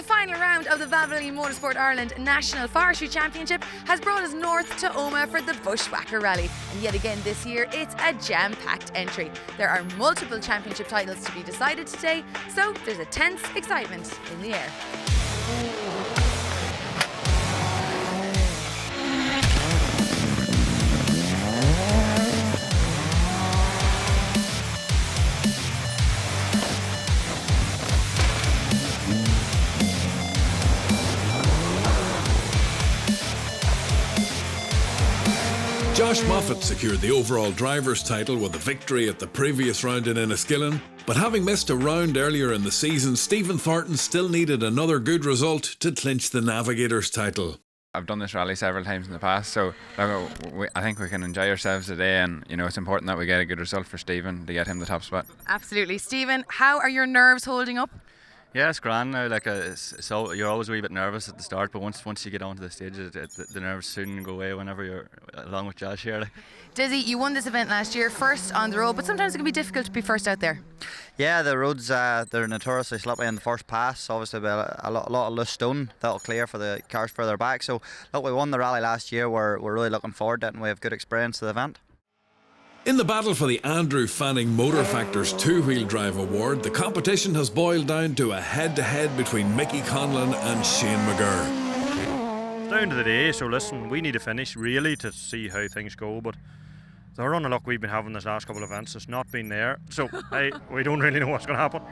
The final round of the Valvoline Motorsport Ireland National Forestry Championship has brought us north to Omagh for the Bushwhacker Rally. And yet again this year, it's a jam-packed entry. There are multiple championship titles to be decided today, so there's a tense excitement in the air. Josh Moffat secured the overall driver's title with a victory at the previous round in Enniskillen, but having missed a round earlier in the season, Stephen Thornton still needed another good result to clinch the Navigator's title. I've done this rally several times in the past, so I think we can enjoy ourselves today, and it's important that we get a good result for Stephen to get him the top spot. Absolutely. Stephen, how are your nerves holding up? Yeah, it's grand now. So you're always a wee bit nervous at the start, but once you get onto the stage, the nerves soon go away whenever you're along with Josh here. Dizzy, you won this event last year, first on the road, but sometimes it can be difficult to be first out there. Yeah, the roads they're notoriously slippery in the first pass. Obviously, a lot of loose stone that'll clear for the cars further back. So, look, we won the rally last year. We're really looking forward to it, and we have good experience to the event. In the battle for the Andrew Fanning Motor Factor's two-wheel drive award, the competition has boiled down to a head-to-head between Mickey Conlon and Shane McGurr. It's down to the day, so listen, we need to finish really to see how things go, but the run of luck we've been having this last couple of events has not been there, so we don't really know what's going to happen.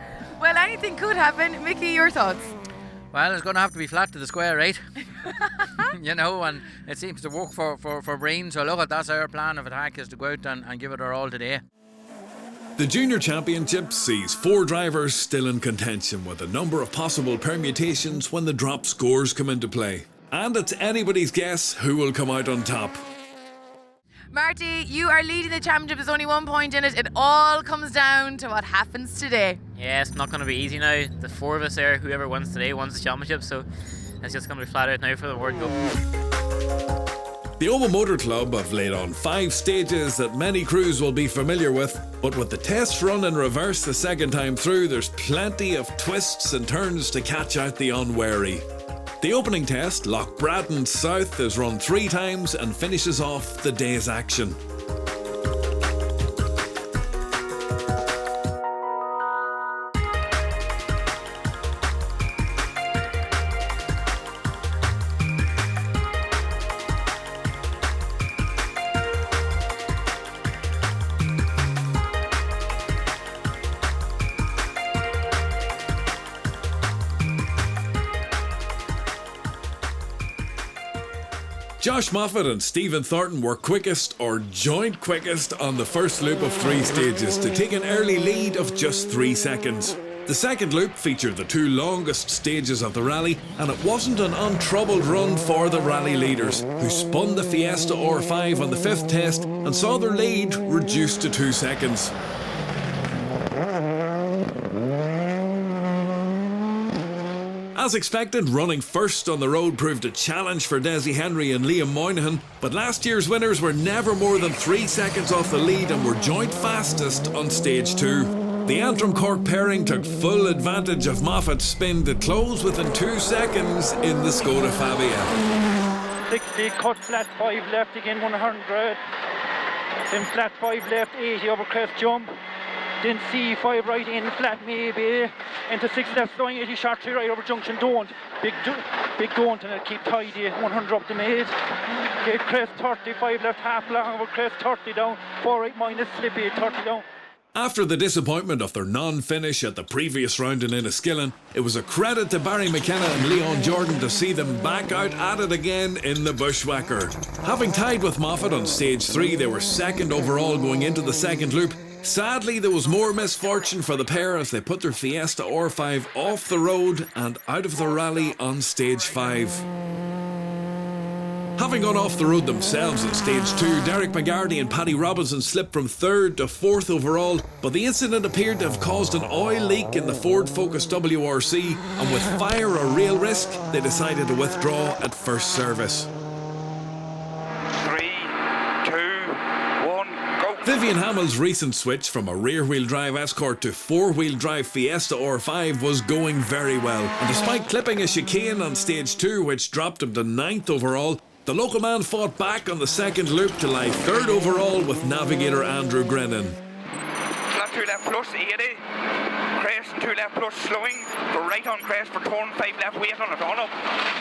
Well, anything could happen. Mickey, your thoughts? Well, it's going to have to be flat to the square, right? And it seems to work for Breen. So look, that's our plan of attack, is to go out and give it our all today. The Junior Championship sees 4 drivers still in contention, with a number of possible permutations when the drop scores come into play. And it's anybody's guess who will come out on top. Marty, you are leading the championship. There's only 1 point in it. It all comes down to what happens today. Yeah, it's not going to be easy now. The 4 of us there, whoever wins today wins the championship, so it's just going to be flat out now for the word go. The Omagh Motor Club have laid on 5 stages that many crews will be familiar with, but with the test run in reverse the second time through, there's plenty of twists and turns to catch out the unwary. The opening test, Loch Bradden South, is run 3 times and finishes off the day's action. Josh Moffat and Stephen Thornton were quickest or joint quickest on the first loop of 3 stages to take an early lead of just 3 seconds. The second loop featured the 2 longest stages of the rally, and it wasn't an untroubled run for the rally leaders, who spun the Fiesta R5 on the 5th test and saw their lead reduced to 2 seconds. As expected, running first on the road proved a challenge for Desi Henry and Liam Moynihan, but last year's winners were never more than 3 seconds off the lead and were joint fastest on stage 2. The Antrim Cork pairing took full advantage of Moffat's spin to close within 2 seconds in the Skoda Fabia. 60, cut flat 5 left again 100, then flat 5 left 80 over crest jump. Then C5 right in, flat maybe, into 6 left, slowing 80 short 3 right over junction, don't. Big don't, and it'll keep tidy, 100 up the maid. Okay, crest 35 left, half long over crest 30 down, 4 right minus slippy, 30 down. After the disappointment of their non-finish at the previous round in Enniskillen, it was a credit to Barry McKenna and Leon Jordan to see them back out at it again in the Bushwhacker. Having tied with Moffat on stage 3, they were second overall going into the second loop. Sadly, there was more misfortune for the pair as they put their Fiesta R5 off the road and out of the rally on stage 5. Having gone off the road themselves in stage 2, Derek McGarty and Paddy Robinson slipped from 3rd to 4th overall, but the incident appeared to have caused an oil leak in the Ford Focus WRC, and with fire a real risk, they decided to withdraw at first service. 3, 2, 1, go. Vivian Hamill's recent switch from a rear-wheel drive Escort to four-wheel drive Fiesta R5 was going very well, and despite clipping a chicane on stage 2 which dropped him to 9th overall, the local man fought back on the second loop to lie 3rd overall with navigator Andrew Grennan. Flat 2 left plus 80, crest 2 left plus slowing, for right on crest for turn 5 left, wait on it, on up,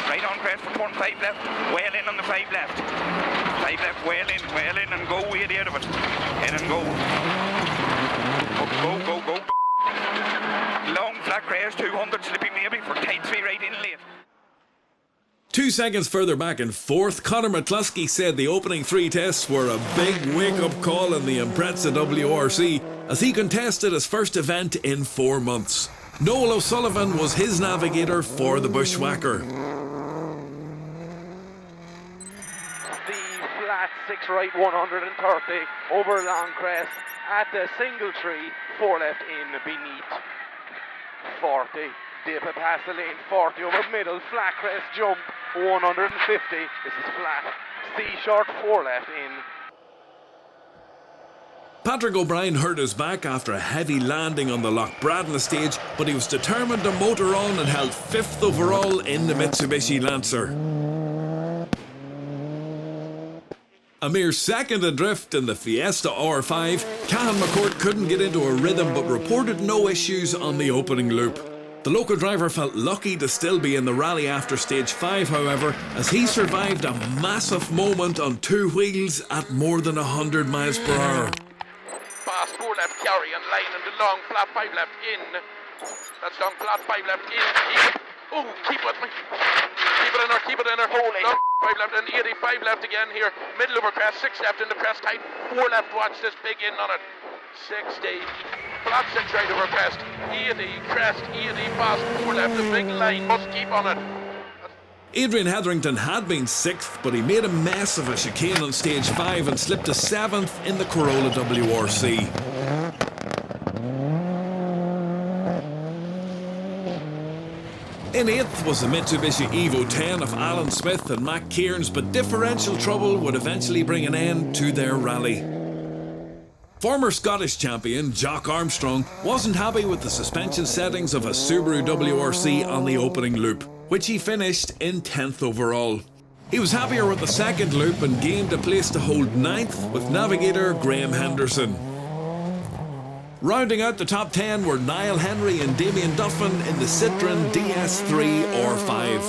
right on crest for turn 5 left, well in on the 5 left. 5 left, well in, and go way out of it. In and go. Go. Long flat crest, 200 slippy maybe for tight 3 right in late. 2 seconds further back in 4th, Conor McCluskey said the opening 3 tests were a big wake-up call in the Impreza WRC as he contested his first event in 4 months. Noel O'Sullivan was his navigator for the Bushwhacker. Flat 6 right 130 over long crest at the single tree, 4 left in beneath 40, dip it past the lane, 40 over middle, flat crest jump 150, this is flat, C short 4 left in. Patrick O'Brien hurt his back after a heavy landing on the Loch Bradna stage, but he was determined to motor on and held 5th overall in the Mitsubishi Lancer. A mere second adrift in the Fiesta R5, Cahan McCourt couldn't get into a rhythm but reported no issues on the opening loop. The local driver felt lucky to still be in the rally after stage 5, however, as he survived a massive moment on 2 wheels at more than 100 miles per hour. Fast 4 left carry and line and the long flat 5 left in. That's long flat 5 left in. Oh, keep with me. Keep it in her. Holy. Long 5 left and 85 left again here. Middle over crest, 6 left in the crest tight. 4 left, watch this big in on it. 60. Flat 6 right over crest. 80, crest, 80, fast 4 left. The big line must keep on it. Adrian Hetherington had been 6th, but he made a mess of a chicane on stage 5 and slipped to 7th in the Corolla WRC. In 8th was the Mitsubishi Evo 10 of Alan Smith and Mac Kearns, but differential trouble would eventually bring an end to their rally. Former Scottish champion Jock Armstrong wasn't happy with the suspension settings of a Subaru WRC on the opening loop, which he finished in 10th overall. He was happier with the second loop and gained a place to hold 9th with navigator Graham Henderson. Rounding out the top 10 were Niall Henry and Damien Duffin in the Citroën DS3 R5.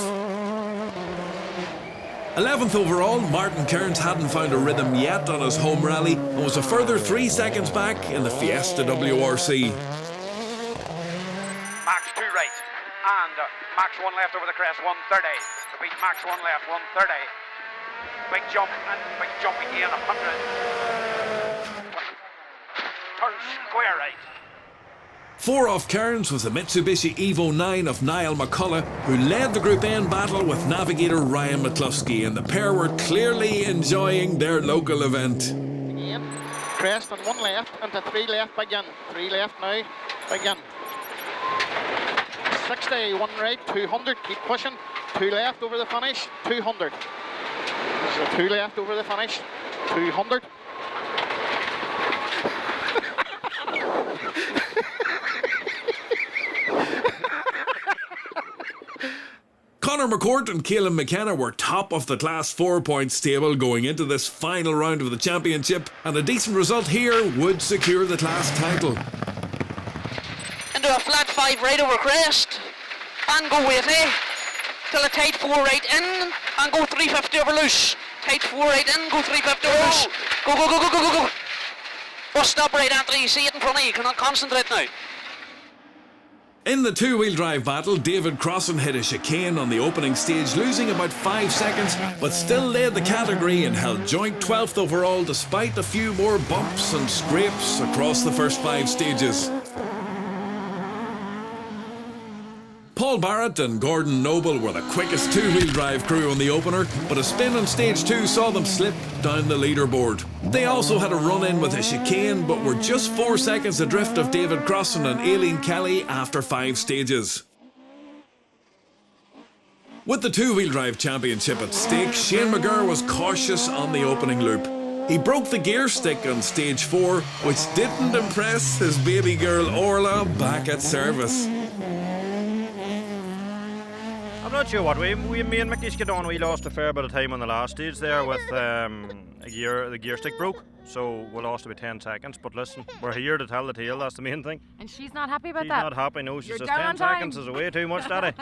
11th overall, Martin Kearns hadn't found a rhythm yet on his home rally and was a further 3 seconds back in the Fiesta WRC. Max 2 right, and Max 1 left over the crest, 130. Beat Max 1 left, 130. Big jump, and big jump again, 100. Turn square right. 4 off Kearns was the Mitsubishi Evo 9 of Niall McCullough, who led the Group N battle with navigator Ryan McCluskey, and the pair were clearly enjoying their local event. Again, crest and 1 left, into 3 left, begin. 3 left now, begin. 60, 1 right, 200, keep pushing. 2 left over the finish, 200. There's a 2 left over the finish, 200. Conor McCourt and Caelan McKenna were top of the Class 4-point stable going into this final round of the championship, and a decent result here would secure the class title. Into a flat 5 right over crest, and go with it, till a tight 4 right in, and go 350 over loose. Tight 4 right in, go 350 over loose. Go, go, go, go, go, go, go. Oh, stop right, Anthony, you see it in front of you, cannot concentrate now. In the two-wheel drive battle, David Crossan hit a chicane on the opening stage, losing about 5 seconds, but still led the category and held joint 12th overall despite a few more bumps and scrapes across the first 5 stages. Paul Barrett and Gordon Noble were the quickest two-wheel drive crew on the opener, but a spin on stage 2 saw them slip down the leaderboard. They also had a run-in with a chicane, but were just 4 seconds adrift of David Crossan and Aileen Kelly after 5 stages. With the two-wheel drive championship at stake, Shane McGurr was cautious on the opening loop. He broke the gear stick on stage 4, which didn't impress his baby girl Orla back at service. I'm not sure what me and Mickey Skidon, we lost a fair bit of time on the last stage there with the gear stick broke, so we lost about 10 seconds. But listen, we're here to tell the tale, that's the main thing. And she's not happy about She's that. not happy, no, she You're says down 10 on time. seconds is way too much, Daddy.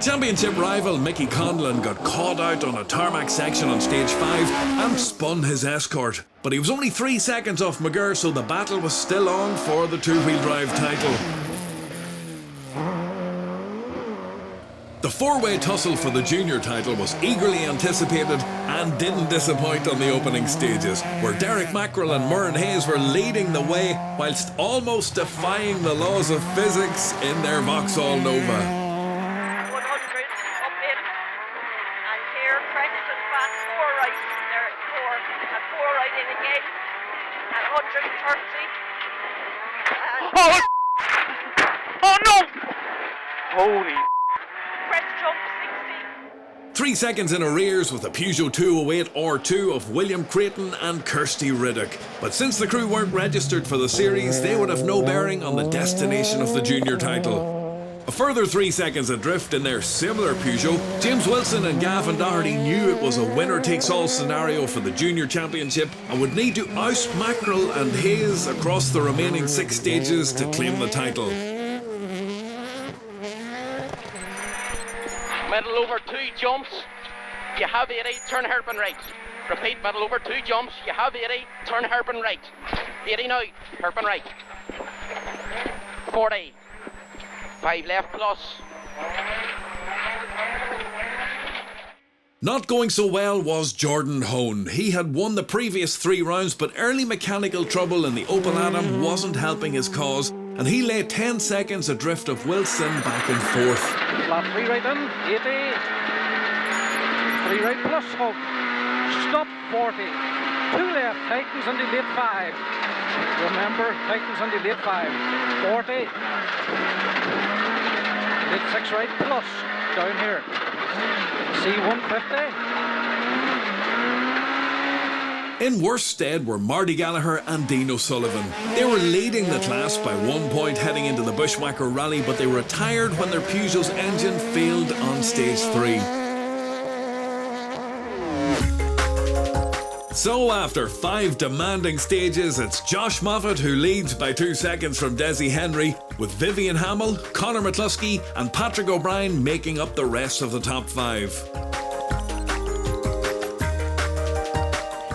Championship rival Mickey Conlon got caught out on a tarmac section on stage 5 and spun his escort. But he was only 3 seconds off McGurr, so the battle was still on for the two-wheel drive title. The four-way tussle for the junior title was eagerly anticipated and didn't disappoint on the opening stages, where Derek Mackerel and Murren Hayes were leading the way whilst almost defying the laws of physics in their Vauxhall Nova. 100 up in, and here Credit is back 4 right, there at 4 right in again, at 130. Oh no! Holy. Press jump 60. 3 seconds in arrears with a Peugeot 208 R2 of William Creighton and Kirsty Riddick. But since the crew weren't registered for the series, they would have no bearing on the destination of the junior title. A further 3 seconds adrift in their similar Peugeot, James Wilson and Gavin Doherty knew it was a winner-takes-all scenario for the junior championship and would need to oust Mackerel and Hayes across the remaining 6 stages to claim the title. Middle over 2 jumps, you have 80, turn hairpin right. Repeat, middle over 2 jumps, you have 80, turn hairpin right. 80 now, hairpin right. 40, 5 left plus. Not going so well was Jordan Hone. He had won the previous 3 rounds, but early mechanical trouble in the Opel Adam wasn't helping his cause, and he lay 10 seconds adrift of Wilson back and forth. Flat 3 right in, 80. 3 right plus, Hope. Stop 40. 2 left, tightens until late 5. Remember, tightens until late 5. 40. Late 6 right plus, down here. C150. In worse stead were Marty Gallagher and Dean O'Sullivan. They were leading the class by 1 point heading into the Bushwhacker rally, but they retired when their Peugeot's engine failed on stage 3. So after 5 demanding stages, it's Josh Moffat who leads by 2 seconds from Desi Henry, with Vivian Hamill, Conor McCluskey and Patrick O'Brien making up the rest of the top 5.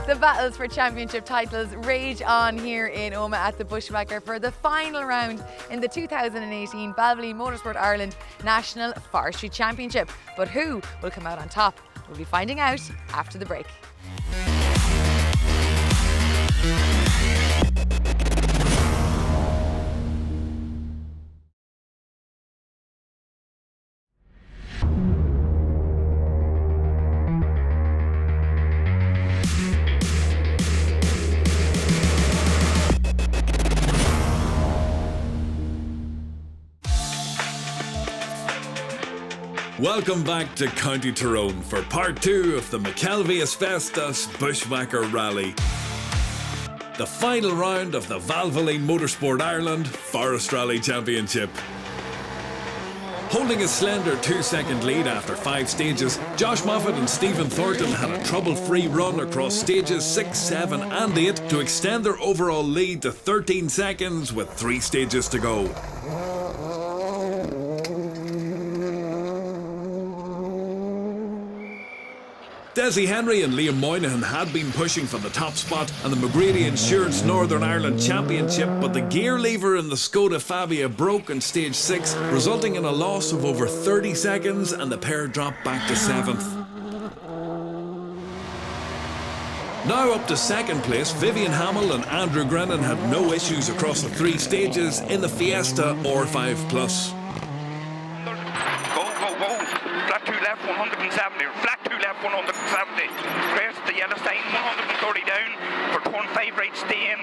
The battles for championship titles rage on here in Omagh at the Bushwhacker for the final round in the 2018 Balvenie Motorsport Ireland National Forestry Championship. But who will come out on top? We'll be finding out after the break. Welcome back to County Tyrone for part 2 of the McKelvey Asbestos Bushwhacker Rally. The final round of the Balvenie Motorsport Ireland Forest Rally Championship. Holding a slender 2-second lead after 5 stages, Josh Moffat and Stephen Thornton had a trouble-free run across stages 6, 7 and 8 to extend their overall lead to 13 seconds with 3 stages to go. Desi Henry and Liam Moynihan had been pushing for the top spot and the McGrady Insurance Northern Ireland Championship, but the gear lever in the Skoda Fabia broke on stage 6, resulting in a loss of over 30 seconds and the pair dropped back to 7th. Now up to 2nd place, Vivian Hamill and Andrew Grennan had no issues across the 3 stages in the Fiesta R5 Plus. Flat 2 left, 170. Flat 2 left, 170. Crest the yellow sign, 130 down. For turn 5 right, stay in.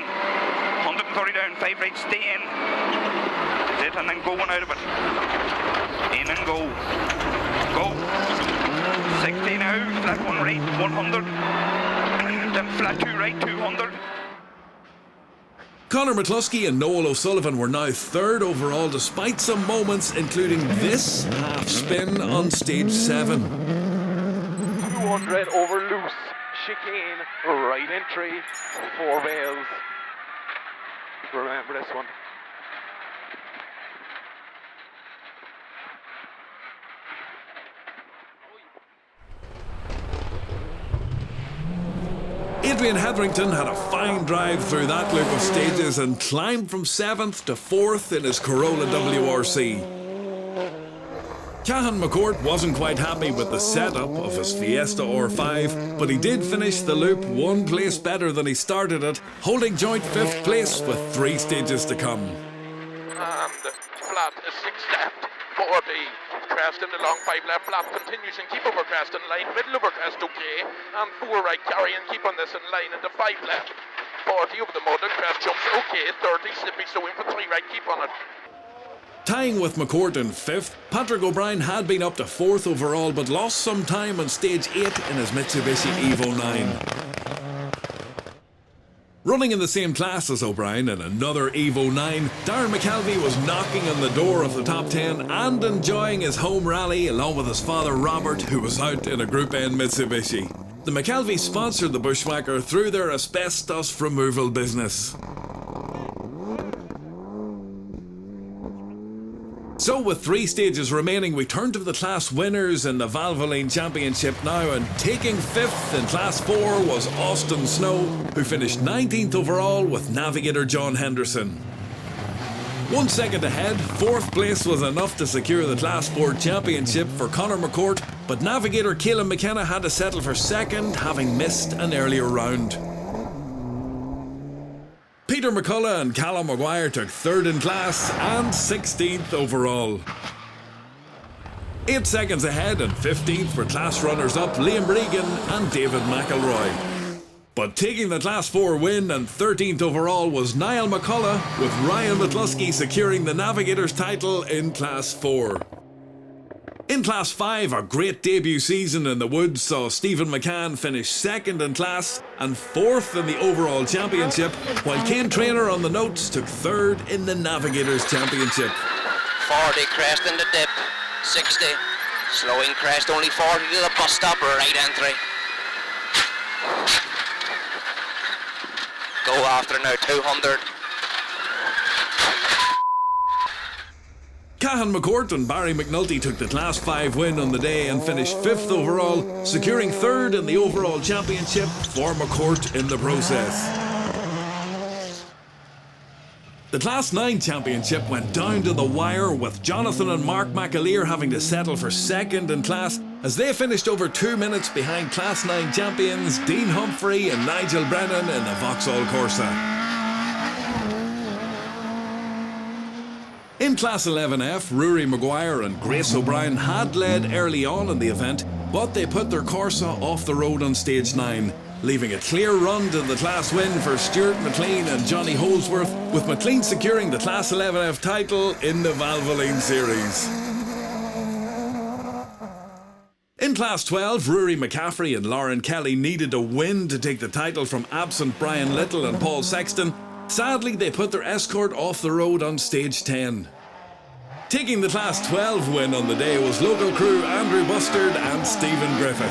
130 down, 5 right, stay in. That's it, and then going out of it. In and go. Go. 60 now, flat 1 right, 100. then flat 2 right, 200. Conor McCluskey and Noel O'Sullivan were now third overall despite some moments including this half spin on stage 7. 200 over loose, chicane, right entry, 4 bales. Remember this one. Adrian Hetherington had a fine drive through that loop of stages and climbed from 7th to 4th in his Corolla WRC. Cahan McCourt wasn't quite happy with the setup of his Fiesta R5, but he did finish the loop 1 place better than he started it, holding joint 5th place with 3 stages to come. And flat is 6 left, 40. Crest in the long 5 left, flat continues and keep over crest in line, middle over crest okay, and 4 right carry and keep on this in line into 5 left. 40 over the mud and crest jumps okay, 30 slippy so in for 3 right, keep on it. Tying with McCourt in 5th, Patrick O'Brien had been up to 4th overall but lost some time on stage 8 in his Mitsubishi Evo 9. Running in the same class as O'Brien in another Evo 9, Darren McKelvey was knocking on the door of the top 10 and enjoying his home rally along with his father Robert, who was out in a Group N Mitsubishi. The McKelveys sponsored the Bushwhacker through their asbestos removal business. So with 3 stages remaining, we turn to the class winners in the Valvoline Championship now, and taking 5th in Class 4 was Austin Snow, who finished 19th overall with navigator John Henderson. 1 second ahead, 4th place was enough to secure the Class 4 Championship for Conor McCourt, but navigator Caelan McKenna had to settle for 2nd, having missed an earlier round. Peter McCullough and Callum Maguire took 3rd in class and 16th overall. 8 seconds ahead and 15th were class runners-up Liam Regan and David McElroy. But taking the Class 4 win and 13th overall was Niall McCullough, with Ryan McCluskey securing the Navigators title in Class 4. In Class 5, a great debut season in the woods saw Stephen McCann finish 2nd in class and 4th in the overall championship, while Kane Traynor on the notes took 3rd in the Navigators Championship. 40 crest in the dip, 60, slowing crest only 40 to the bus stop, right entry. Go after now, 200. Cahan McCourt and Barry McNulty took the Class 5 win on the day and finished 5th overall, securing 3rd in the overall championship for McCourt in the process. The Class 9 championship went down to the wire, with Jonathan and Mark McAleer having to settle for 2nd in class as they finished over 2 minutes behind Class 9 champions Dean Humphrey and Nigel Brennan in the Vauxhall Corsa. In Class 11F, Rory Maguire and Grace O'Brien had led early on in the event, but they put their Corsa off the road on stage 9, leaving a clear run to the class win for Stuart McLean and Johnny Holsworth, with McLean securing the Class 11F title in the Valvoline Series. In Class 12, Rory McCaffrey and Lauren Kelly needed a win to take the title from absent Brian Little and Paul Sexton. Sadly, they put their Escort off the road on stage 10. Taking the Class 12 win on the day was local crew Andrew Bustard and Stephen Griffith.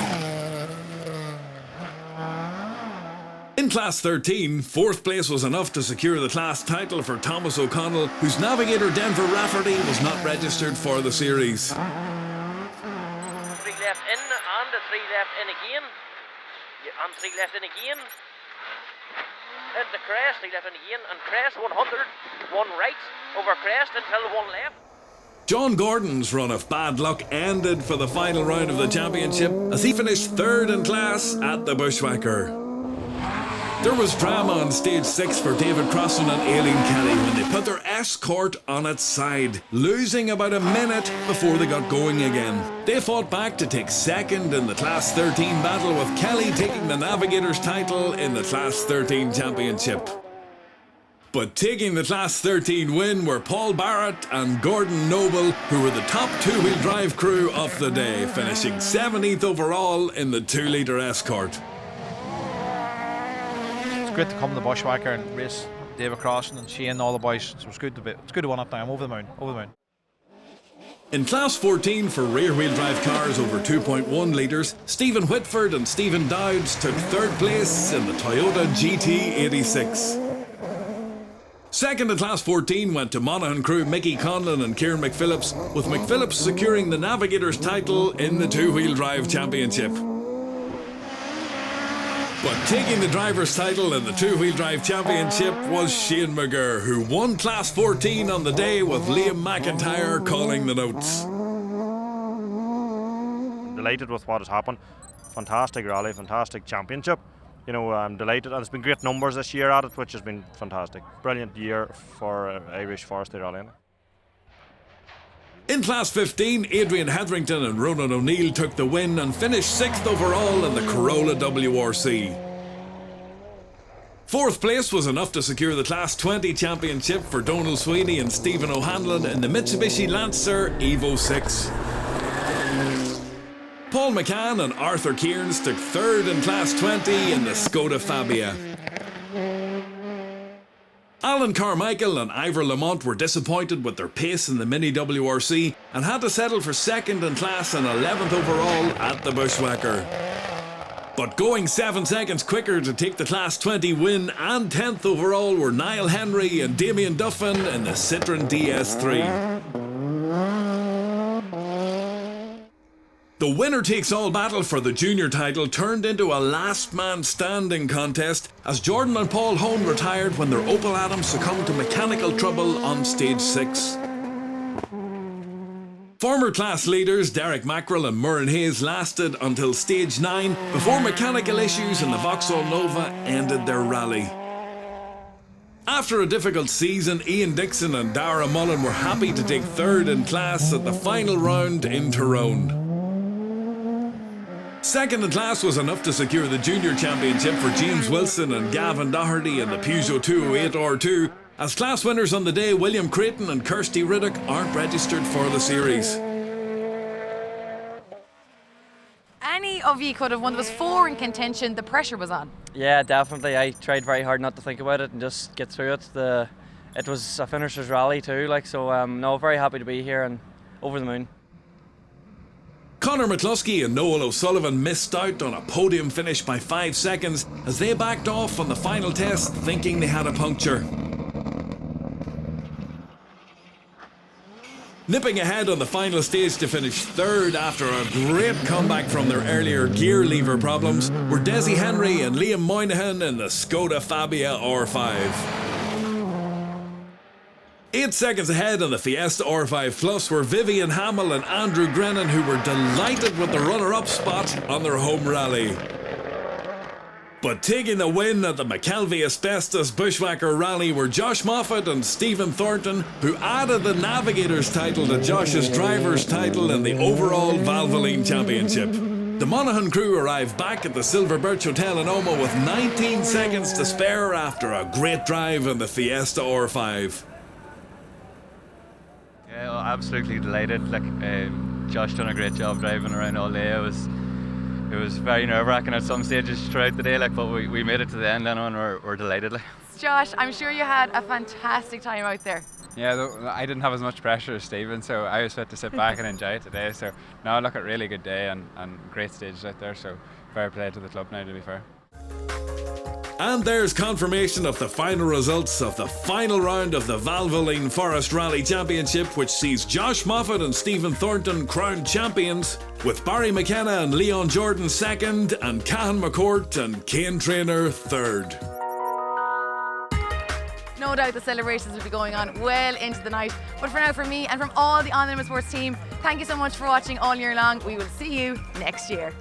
In Class 13, 4th place was enough to secure the class title for Thomas O'Connell, whose navigator Denver Rafferty was not registered for the series. 3 left in and 3 left in again. And 3 left in again. Into crest, 3 left in again, and crest 100, 1 right over crest until 1 left. John Gordon's run of bad luck ended for the final round of the championship as he finished 3rd in class at the Bushwhacker. There was drama on stage 6 for David Crossan and Aileen Kelly when they put their Escort on its side, losing about a minute before they got going again. They fought back to take 2nd in the Class 13 battle, with Kelly taking the Navigators title in the Class 13 Championship. But taking the Class 13 win were Paul Barrett and Gordon Noble, who were the top 2-wheel drive crew of the day, finishing 17th overall in the 2-litre Escort. it's great to come to the Bushwhacker and race David Crossan and Shane and all the boys. So it's good to win it now. I'm over the moon. Over the moon. In Class 14 for rear-wheel drive cars over 2.1 litres, Stephen Whitford and Stephen Dowds took third place in the Toyota GT86. Second in Class 14 went to Monaghan crew Mickey Conlon and Kieran McPhillips, with McPhillips securing the Navigator's title in the two-wheel drive championship. But taking the driver's title in the two-wheel drive championship was Shane McGurr, who won Class 14 on the day with Liam McIntyre calling the notes. Delighted with what has happened. Fantastic rally, fantastic championship. You know, I'm delighted, and it's been great numbers this year at it, which has been fantastic. Brilliant year for Irish Forestry Rally. In Class 15, Adrian Hetherington and Ronan O'Neill took the win and finished 6th overall in the Corolla WRC. Fourth place was enough to secure the Class 20 championship for Donald Sweeney and Stephen O'Hanlon in the Mitsubishi Lancer Evo 6. Paul McCann and Arthur Kearns took third in Class 20 in the Skoda Fabia. Alan Carmichael and Ivor Lamont were disappointed with their pace in the Mini WRC and had to settle for second in class and 11th overall at the Bushwhacker. But going 7 seconds quicker to take the Class 20 win and 10th overall were Niall Henry and Damien Duffin in the Citroën DS3. The winner-takes-all battle for the junior title turned into a last-man-standing contest as Jordan and Paul Hone retired when their Opel Adam succumbed to mechanical trouble on stage 6. Former class leaders Derek Mackerel and Murren Hayes lasted until stage 9 before mechanical issues in the Vauxhall Nova ended their rally. After a difficult season, Ian Dixon and Dara Mullen were happy to take third in class at the final round in Tyrone. Second in class was enough to secure the junior championship for James Wilson and Gavin Doherty in the Peugeot 208 R2, as class winners on the day William Creighton and Kirsty Riddick aren't registered for the series. Any of you could have won. There was 4 in contention. The pressure was on. Yeah, definitely. I tried very hard not to think about it and just get through it. It was a finisher's rally too, no, very happy to be here and over the moon. Conor McCluskey and Noel O'Sullivan missed out on a podium finish by 5 seconds as they backed off on the final test thinking they had a puncture. Nipping ahead on the final stage to finish third after a great comeback from their earlier gear lever problems were Desi Henry and Liam Moynihan in the Skoda Fabia R5. 8 seconds ahead on the Fiesta R5 Plus were Vivian Hamill and Andrew Grennan, who were delighted with the runner-up spot on their home rally. But taking the win at the McKelvey Asbestos Bushwhacker Rally were Josh Moffat and Stephen Thornton, who added the Navigator's title to Josh's driver's title in the overall Valvoline Championship. The Monaghan crew arrived back at the Silver Birch Hotel in Oma with 19 seconds to spare after a great drive in the Fiesta R5. Yeah, well, absolutely delighted. Josh done a great job driving around all day. It was very nerve-wracking at some stages throughout the day, but we made it to the end and we're delighted. Josh, I'm sure you had a fantastic time out there. Yeah, I didn't have as much pressure as Stephen, so I was fit to sit back and enjoy it today. So no, look, a really good day and great stages out there. So fair play to the club now, to be fair. And there's confirmation of the final results of the final round of the Valvoline Forest Rally Championship, which sees Josh Moffat and Stephen Thornton crowned champions, with Barry McKenna and Leon Jordan second, and Cahan McCourt and Kane Traynor third. No doubt the celebrations will be going on well into the night. But for now, from me and from all the On Limit Sports team, thank you so much for watching all year long. We will see you next year.